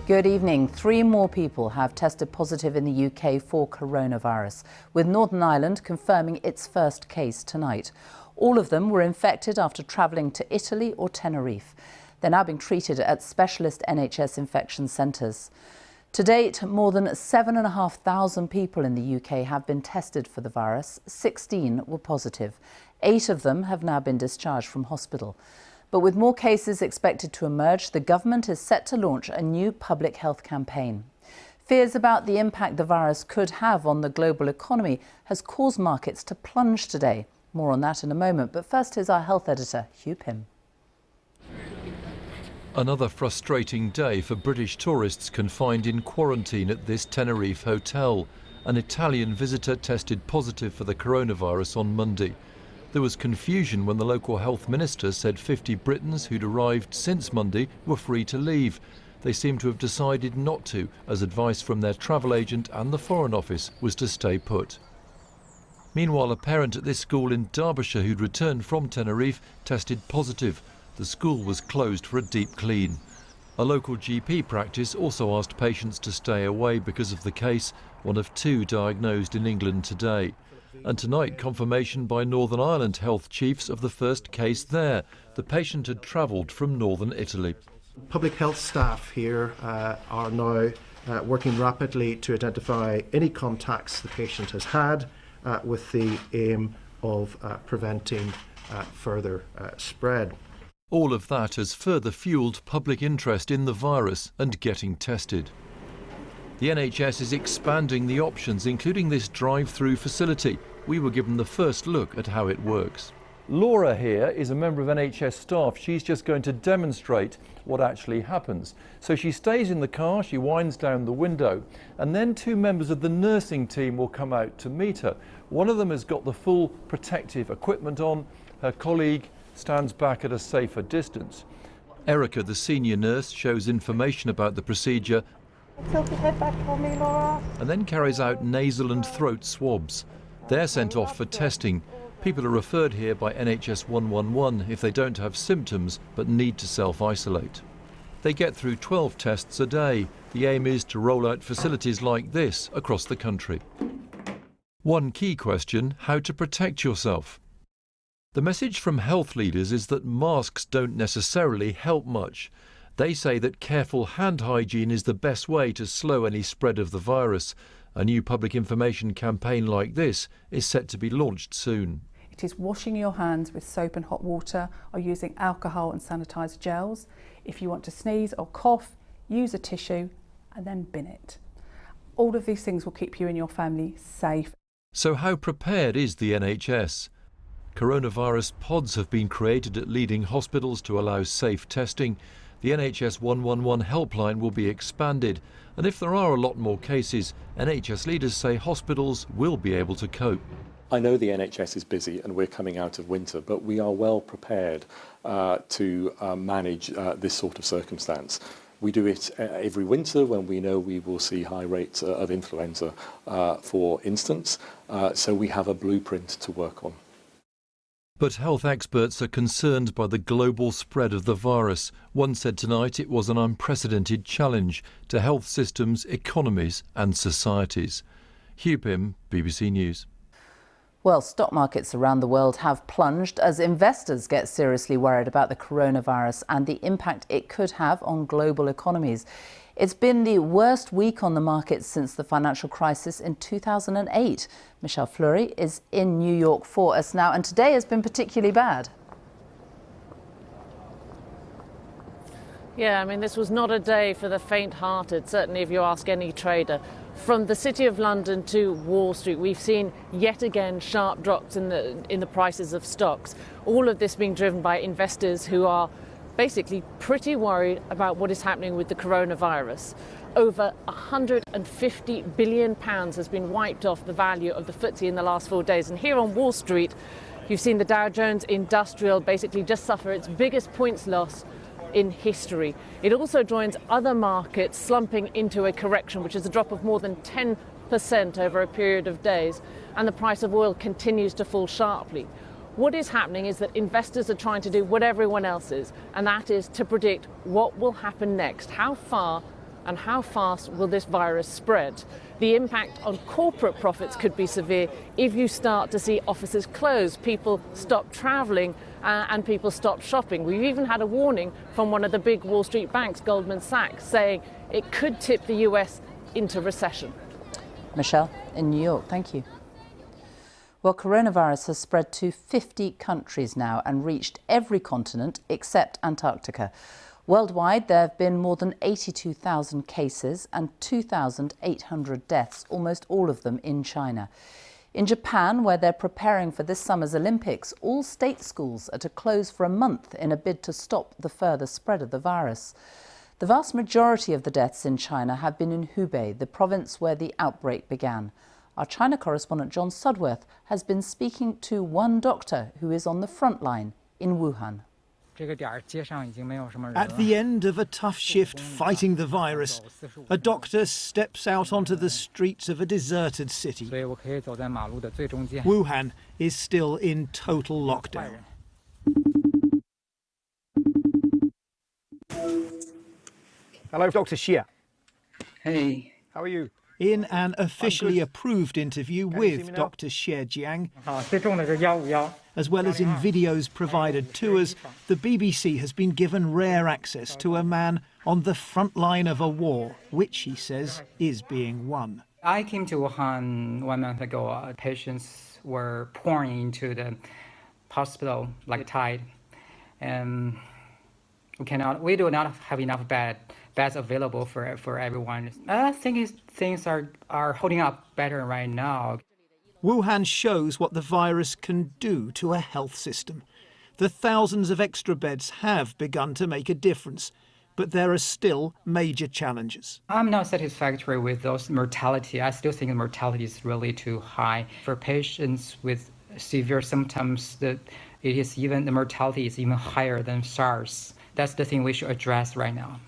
Good evening. 3 more people have tested positive in the UK for coronavirus, with Northern Ireland confirming its first case tonight. All of them were infected after travelling to Italy or Tenerife. They're now being treated at specialist NHS infection centres. To date, more than 7,500 people in the UK have been tested for the virus. 16 were positive. 8 of them have now been discharged from hospital. But with more cases expected to emerge, the government is set to launch a new public health campaign. Fears about the impact the virus could have on the global economy has caused markets to plunge today. More on that in a moment, but first here's our health editor, Hugh Pym. Another frustrating day for British tourists confined in quarantine at this Tenerife hotel. An Italian visitor tested positive for the coronavirus on Monday. There was confusion when the local health minister said 50 Britons who'd arrived since Monday were free to leave. They seem to have decided not to, as advice from their travel agent and the Foreign Office was to stay put. Meanwhile, a parent at this school in Derbyshire who'd returned from Tenerife tested positive. The school was closed for a deep clean. A local GP practice also asked patients to stay away because of the case, one of 2 diagnosed in England today. And tonight, confirmation by Northern Ireland health chiefs of the first case there. The patient had travelled from northern Italy. Public health staff here are now working rapidly to identify any contacts the patient has had with the aim of preventing further spread. All of that has further fuelled public interest in the virus and getting tested. The NHS is expanding the options, including this drive-through facility. We were given the first look at how it works. Laura here is a member of NHS staff. She's just going to demonstrate what actually happens. So she stays in the car, she winds down the window, and then 2 members of the nursing team will come out to meet her. One of them has got the full protective equipment on. Her colleague stands back at a safer distance. Erica, the senior nurse, shows information about the procedure Tilt your head back for me, Laura. and then carries out nasal and throat swabs. They're sent off for testing. People are referred here by NHS 111 if they don't have symptoms but need to self-isolate. They get through 12 tests a day. The aim is to roll out facilities like this across the country. One key question: how to protect yourself. The message from health leaders is that masks don't necessarily help much. They say that careful hand hygiene is the best way to slow any spread of the virus. A new public information campaign like this is set to be launched soon. It is washing your hands with soap and hot water or using alcohol and sanitizer gels. If you want to sneeze or cough, use a tissue and then bin it. All of these things will keep you and your family safe. So how prepared is the NHS? Coronavirus pods have been created at leading hospitals to allow safe testing. The NHS 111 helpline will be expanded, and if there are a lot more cases, NHS leaders say hospitals will be able to cope. I know the NHS is busy and we're coming out of winter, but we are well prepared to manage this sort of circumstance. We do it every winter when we know we will see high rates of influenza, for instance, so we have a blueprint to work on. But health experts are concerned by the global spread of the virus. One said tonight it was an unprecedented challenge to health systems, economies and societies. Hugh Pym, BBC News. Well, stock markets around the world have plunged as investors get seriously worried about the coronavirus and the impact it could have on global economies. It's been the worst week on the markets since the financial crisis in 2008. Michelle Fleury is in New York for us now, and today has been particularly bad. Yeah, I mean, this was not a day for the faint-hearted, certainly if you ask any trader. From the City of London to Wall Street, we've seen yet again sharp drops in the prices of stocks. All of this being driven by investors who are basically pretty worried about what is happening with the coronavirus. Over £150 billion has been wiped off the value of the FTSE in the last 4 days. And here on Wall Street, you've seen the Dow Jones Industrial basically just suffer its biggest points loss in history. It also joins other markets slumping into a correction, which is a drop of more than 10% over a period of days, and the price of oil continues to fall sharply. What is happening is that investors are trying to do what everyone else is, and that is to predict what will happen next. How far and how fast will this virus spread? The impact on corporate profits could be severe if you start to see offices close, people stop travelling and people stop shopping. We've even had a warning from one of the big Wall Street banks, Goldman Sachs, saying it could tip the US into recession. Michelle in New York, thank you. Well, coronavirus has spread to 50 countries now and reached every continent except Antarctica. Worldwide, there have been more than 82,000 cases and 2,800 deaths, almost all of them in China. In Japan, where they're preparing for this summer's Olympics, all state schools are to close for a month in a bid to stop the further spread of the virus. The vast majority of the deaths in China have been in Hubei, the province where the outbreak began. Our China correspondent John Sudworth has been speaking to one doctor who is on the front line in Wuhan. At the end of a tough shift fighting the virus, a doctor steps out onto the streets of a deserted city. Wuhan is still in total lockdown. Hello, Dr. Xie. Hey. How are you? In an officially approved interview with Dr. Xie Jiang, as well as in videos provided to us, the BBC has been given rare access to a man on the front line of a war, which he says is being won. I came to Wuhan 1 month ago. Patients were pouring into the hospital like a tide, and we do not have enough beds available for everyone. I think things are holding up better right now. Wuhan shows what the virus can do to a health system. The thousands of extra beds have begun to make a difference, but there are still major challenges. I'm not satisfactory with those mortality. I still think mortality is really too high. For patients with severe symptoms, the mortality is even higher than SARS. That's the thing we should address right now.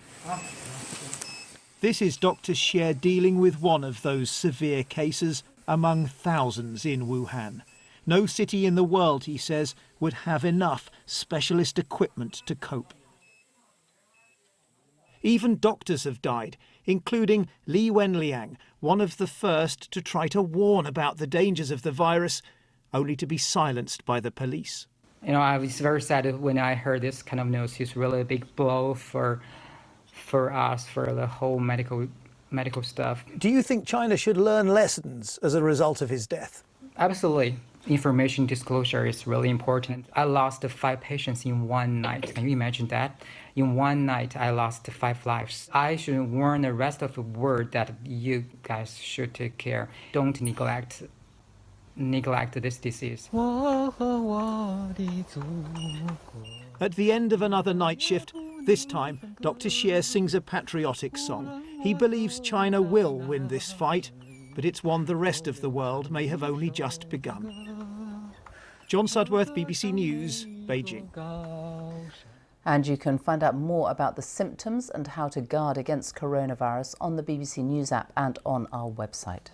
This is Dr. Xie dealing with one of those severe cases among thousands in Wuhan. No city in the world, he says, would have enough specialist equipment to cope. Even doctors have died, including Li Wenliang, one of the first to try to warn about the dangers of the virus, only to be silenced by the police. I was very sad when I heard this kind of news. It's really a big blow for us, for the whole medical stuff. Do you think China should learn lessons as a result of his death? Absolutely. Information disclosure is really important. I lost 5 patients in one night. Can you imagine that? In one night, I lost 5 lives. I should warn the rest of the world that you guys should take care. Don't neglect this disease. At the end of another night shift, this time Dr. Xie sings a patriotic song. He believes China will win this fight, but it's one the rest of the world may have only just begun. John Sudworth, BBC News, Beijing. And you can find out more about the symptoms and how to guard against coronavirus on the BBC News app and on our website.